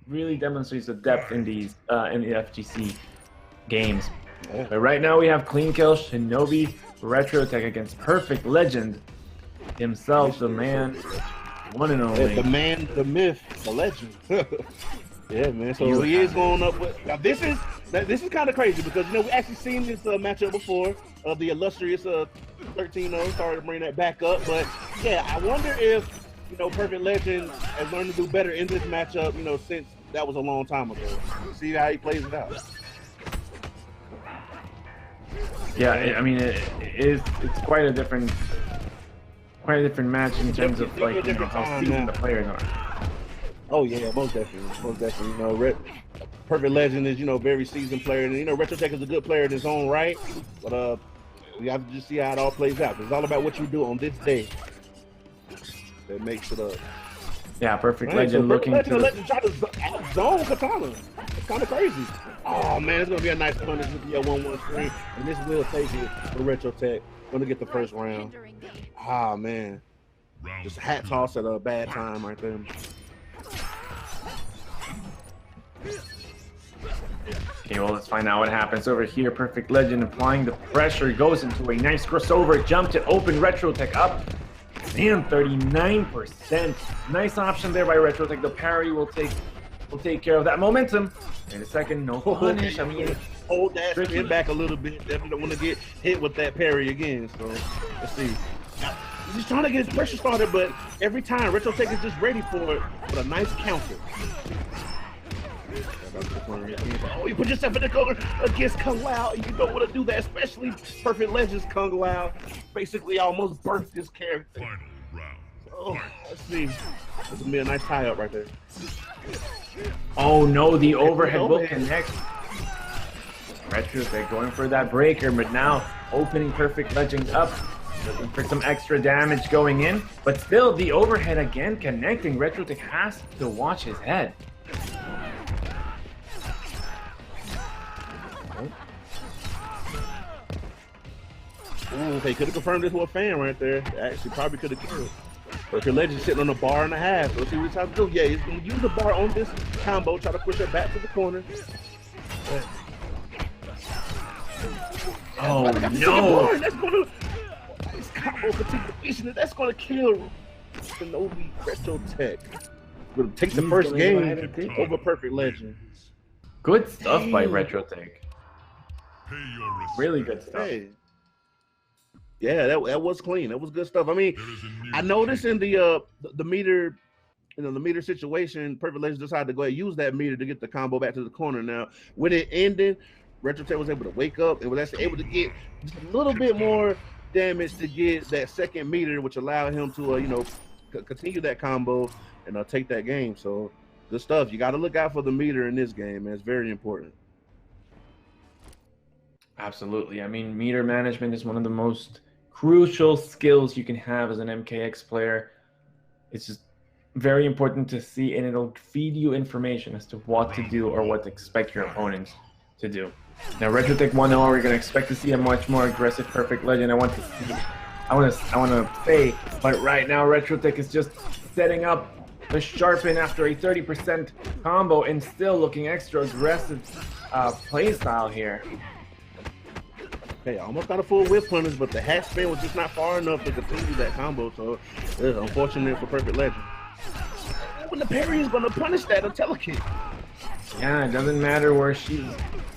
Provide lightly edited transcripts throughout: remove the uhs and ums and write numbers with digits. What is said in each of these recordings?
really demonstrates the depth in these in the FGC games. But right now we have Clean Kill, Shinobi, RetroTech against Perfect Legend himself, the man, one and only. The man, the myth, the legend. Yeah, man. So he is going up with. Now this is kind of crazy because we actually seen this matchup before of the illustrious 13-0. Sorry to bring that back up, but yeah, I wonder if Perfect Legend has learned to do better in this matchup. Since that was a long time ago. See how he plays it out. Yeah, I mean it's quite a different match in terms of like how seasoned the players are. Oh yeah, most definitely. Perfect Legend is very seasoned player, and RetroTech is a good player in his own right. But we have to just see how it all plays out. It's all about what you do on this day that makes it up. Yeah, Perfect Legend looking to try to zone Katana. It's kind of crazy. Oh man, it's gonna be a nice punish with the 1-1-3, and this will take it for RetroTech. Gonna get the first round. Ah man, just a hat toss at a bad time right there. Okay, well, let's find out what happens over here. Perfect Legend applying the pressure, goes into a nice crossover jump to open RetroTech up. And 39%. Nice option there by RetroTech. The parry will take care of that momentum. In a second, no punish. I mean, hold that spin back a little bit. Definitely don't want to get hit with that parry again. So let's see. Now, he's just trying to get his pressure started, but every time RetroTech is just ready for it with a nice counter. Oh, you put yourself in the corner against Kung Lao. You don't want to do that, especially Perfect Legend's Kung Lao. Basically, almost birthed his character. Oh, let's see. This will be a nice tie-up right there. Oh no, the overhead will connect. RetroTech going for that breaker, but now opening Perfect Legend up. Looking for some extra damage going in, but still the overhead again connecting. RetroTech has to watch his head. Ooh, they could have confirmed this with a fan right there. Actually, probably could have killed. But your Legend sitting on a bar and a half. Let's see what he's trying to do. Yeah, he's going to use the bar on this combo, try to push it back to the corner. Oh, no. That's going to... This combo continuation, that's going to kill Shinobi RetroTech. Going to take the first game over Perfect Legend. Good stuff by RetroTech. Really good stuff. Hey. Yeah, that was clean. That was good stuff. I mean, I noticed in the meter, the meter situation, Perfect Legend decided to go ahead and use that meter to get the combo back to the corner. Now, when it ended, RetroTech was able to wake up and was actually able to get just a little bit more damage to get that second meter, which allowed him to, continue that combo and take that game. So, good stuff. You got to look out for the meter in this game, man. It's very important. Absolutely. I mean, meter management is one of the most crucial skills you can have as an MKX player. It's just very important to see, and it'll feed you information as to what to do or what to expect your opponents to do. Now, RetroTech 1-0, we're going to expect to see a much more aggressive Perfect Legend. I want to say, but right now RetroTech is just setting up the sharpen after a 30% combo and still looking extra aggressive play style here. Okay, almost got a full whip punish, but the hat spin was just not far enough to continue that combo, so it's unfortunate for Perfect Legend. When the parry is going to punish that, a telekick. Yeah, it doesn't matter where she's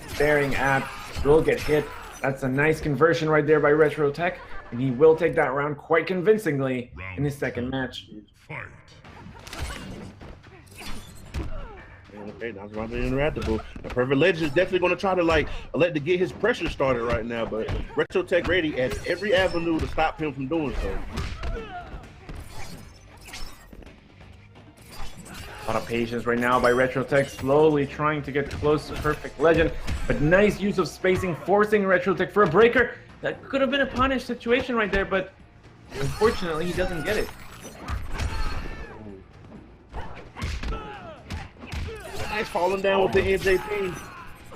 staring at, will get hit. That's a nice conversion right there by RetroTech, and he will take that round quite convincingly in his second match. Fight. Okay, now it's rather interactable. The Perfect Legend is definitely going to try to get his pressure started right now, but RetroTech ready at every avenue to stop him from doing so. A lot of patience right now by RetroTech, slowly trying to get close to Perfect Legend, but nice use of spacing, forcing RetroTech for a breaker. That could have been a punish situation right there, but unfortunately he doesn't get it. Nice falling down with the NJP.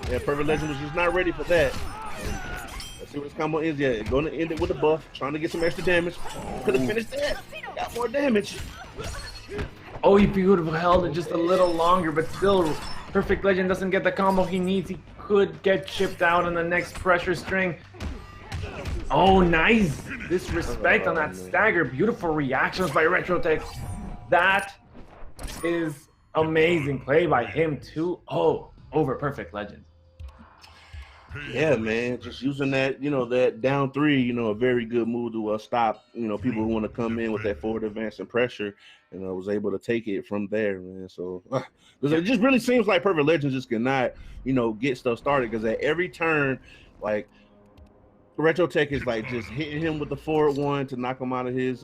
Yeah, Perfect Legend was just not ready for that. Let's see what this combo is. Yeah, going to end it with a buff, trying to get some extra damage. Could have finished that. Got more damage. Oh, he could have held it just a little longer, but still, Perfect Legend doesn't get the combo he needs. He could get chipped out on the next pressure string. Oh, nice disrespect on that stagger. Beautiful reactions by RetroTech. That is amazing play by him too. Oh, over Perfect Legend. Yeah, man, just using that, that down three, a very good move to stop, people who want to come in with that forward advance and pressure, and I was able to take it from there, man. So, because it just really seems like Perfect Legend just cannot, get stuff started, because at every turn, like, RetroTech is like just hitting him with the forward one to knock him out of his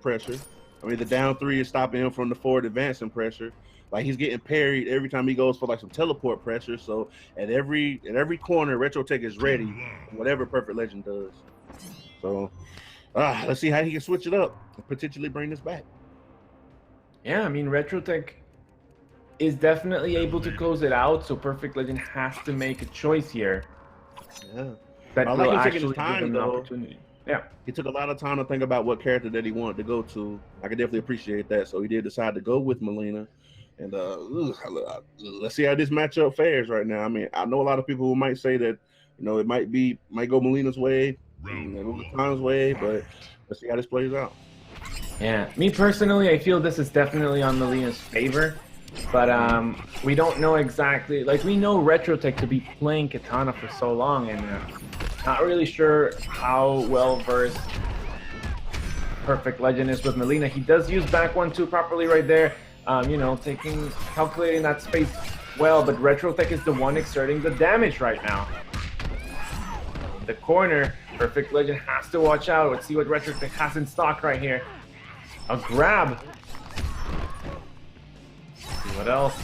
pressure. I mean, the down three is stopping him from the forward advance and pressure. Like, he's getting parried every time he goes for like some teleport pressure. So at every corner, RetroTech is ready, whatever Perfect Legend does. So let's see how he can switch it up and potentially bring this back. Yeah, I mean, RetroTech is definitely able to close it out. So Perfect Legend has to make a choice here. Yeah, that I will like him actually taking his give time, him an though. opportunity. Yeah, he took a lot of time to think about what character that he wanted to go to. I can definitely appreciate that. So he did decide to go with Mileena. And let's see how this matchup fares right now. I mean, I know a lot of people who might say that, it might go Mileena's way, Khan's way, but let's see how this plays out. Yeah, me personally, I feel this is definitely on Mileena's favor, but we don't know exactly. Like, we know RetroTech to be playing Katana for so long, and not really sure how well versed Perfect Legend is with Mileena. He does use back 1-2 properly right there. Calculating that space well, but RetroTech is the one exerting the damage right now. In the corner, Perfect Legend has to watch out. Let's see what RetroTech has in stock right here. A grab. Let's see what else?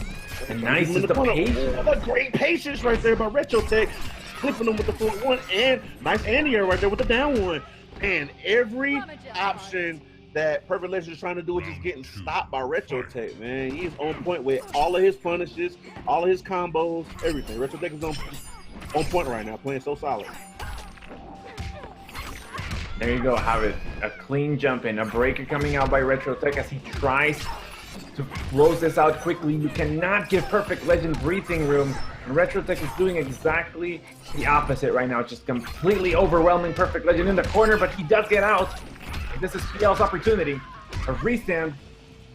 And nice is the patience. What great patience right there by RetroTech. Clipping him with the full one, and nice anti-air right there with the down one. And every option that Perfect Legend is trying to do is just getting stopped by RetroTech, man. He's on point with all of his punishes, all of his combos, everything. RetroTech is on point right now, playing so solid. There you go, have it. A clean jump in, a breaker coming out by RetroTech as he tries to close this out quickly. You cannot give Perfect Legend breathing room. And RetroTech is doing exactly the opposite right now, just completely overwhelming Perfect Legend in the corner, but he does get out. This is PL's opportunity. A restand.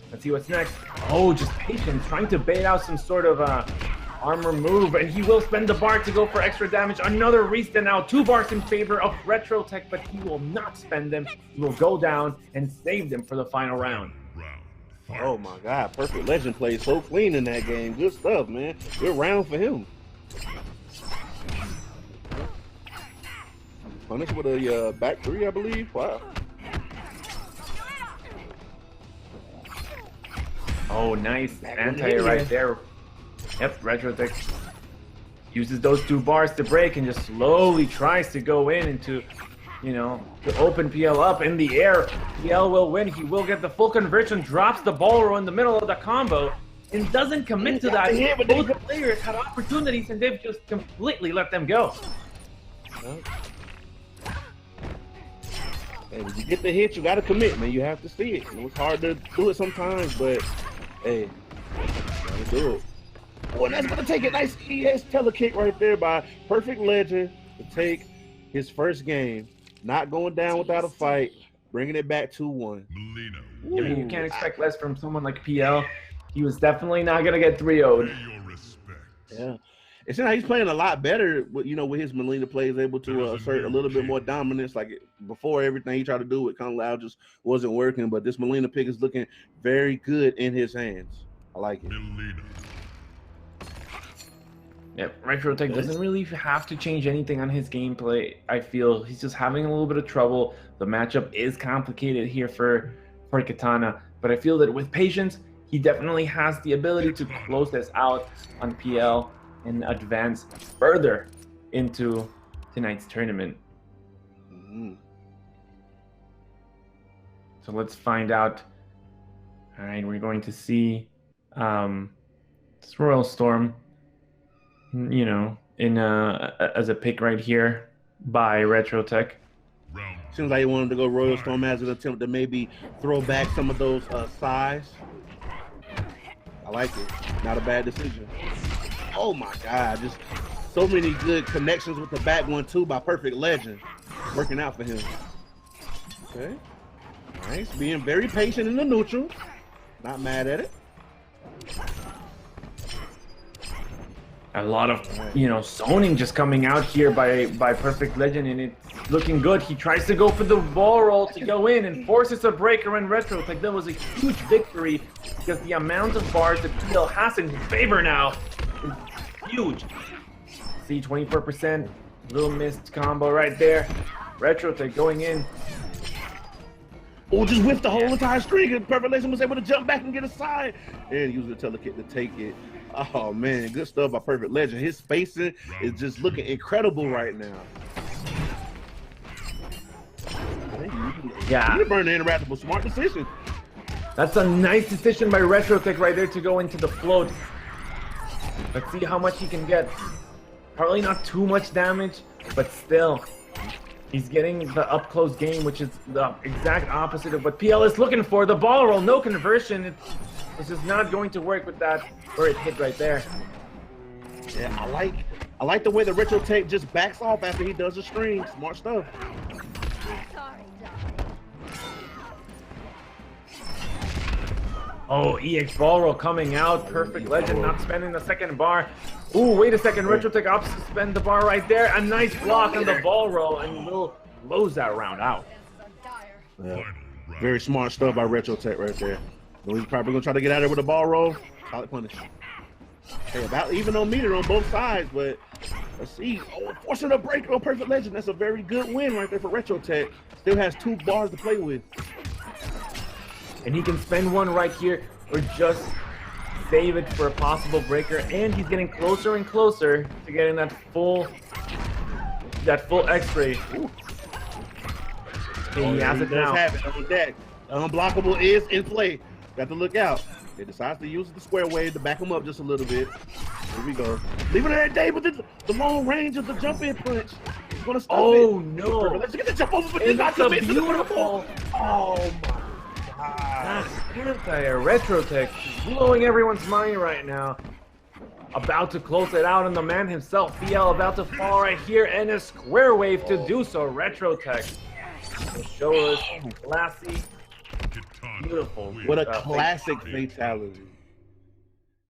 Let's see what's next. Oh, just patience, trying to bait out some sort of armor move, and he will spend the bar to go for extra damage. Another restand now. 2 bars in favor of RetroTech, but he will not spend them. He will go down and save them for the final round. Oh my God, Perfect Legend plays so clean in that game. Good stuff, man. Good round for him. Punish with a back 3, I believe. Wow. Oh, nice anti-air right there. Yep, RetroTech uses those 2 bars to break and just slowly tries to go into, to open PL up in the air. PL will win. He will get the full conversion, drops the ball roll in the middle of the combo, and doesn't commit to that. Both players had opportunities, and they've just completely let them go. Hey, when you get the hit, you got to commit, man. You have to see it. It's hard to do it sometimes, but hey, gotta do it. Oh, and that's gonna take a nice ES telekick right there by Perfect Legend to take his first game, not going down without a fight, bringing it back 2-1. I mean, you can't expect less from someone like PL. He was definitely not gonna get 3-0'd. Yeah. It's how he's playing a lot better with his Mileena play. Is able to assert a little bit more dominance. Like before, everything he tried to do with Kung Lao just wasn't working. But this Mileena pick is looking very good in his hands. I like it. Yep, RetroTech doesn't really have to change anything on his gameplay. I feel he's just having a little bit of trouble. The matchup is complicated here for Katana, but I feel that with patience, he definitely has the ability to close this out on PL and advance further into tonight's tournament. So let's find out. All right, we're going to see this Royal Storm, as a pick right here by RetroTech. Seems like he wanted to go Royal Storm as an attempt to maybe throw back some of those size. I like it. Not a bad decision. Oh my God, just so many good connections with the back 1-2 by Perfect Legend. Working out for him. Okay. Nice. Being very patient in the neutral. Not mad at it. A lot of, you know, zoning just coming out here by Perfect Legend, and it's looking good. He tries to go for the ball roll to go in and forces a breaker in RetroTech. That was a huge victory because the amount of bars that PL has in his favor now is huge. See, 24%, little missed combo right there. RetroTech going in. Oh, just whiffed the whole entire string, and Perfect Legend was able to jump back and get a side. And use the telekit to take it. Oh man, good stuff by Perfect Legend. His spacing is just looking incredible right now. Yeah. You burn the interactable, smart decision. That's a nice decision by RetroTech right there to go into the float. Let's see how much he can get. Probably not too much damage, but still. He's getting the up-close game, which is the exact opposite of what PL is looking for. The ball roll, no conversion. It's just not going to work with that, where it hit right there. Yeah, I like the way the RetroTech just backs off after he does the string. Smart stuff. Oh, EX ball roll coming out. Perfect Legend not spending the second bar. Ooh, wait a second. RetroTech opts to spend the bar right there. A nice block on the ball roll, and we'll close that round out. Yeah. Very smart stuff by RetroTech right there. He's probably going to try to get out of there with a ball roll. Solid punish. Hey, about even on meter on both sides, but let's see. Oh, forcing a break on Perfect Legend. That's a very good win right there for RetroTech. Still has 2 bars to play with. And he can spend one right here or just save it for a possible breaker, and he's getting closer and closer to getting that full X-ray. Okay, he has it now. Have it on deck. Unblockable is in play. Got to look out. They decides to use the square wave to back him up just a little bit. Here we go. Leaving it at day with the long range of the jump in punch. He's gonna stop it. Oh no! Let's get the jump over, but it's not a the beautiful. Oh my God. That's RetroTech blowing everyone's mind right now. About to close it out, and the man himself, PL, about to fall right here, and a square wave to do so. RetroTech will show us classy, beautiful. What a classic fatality.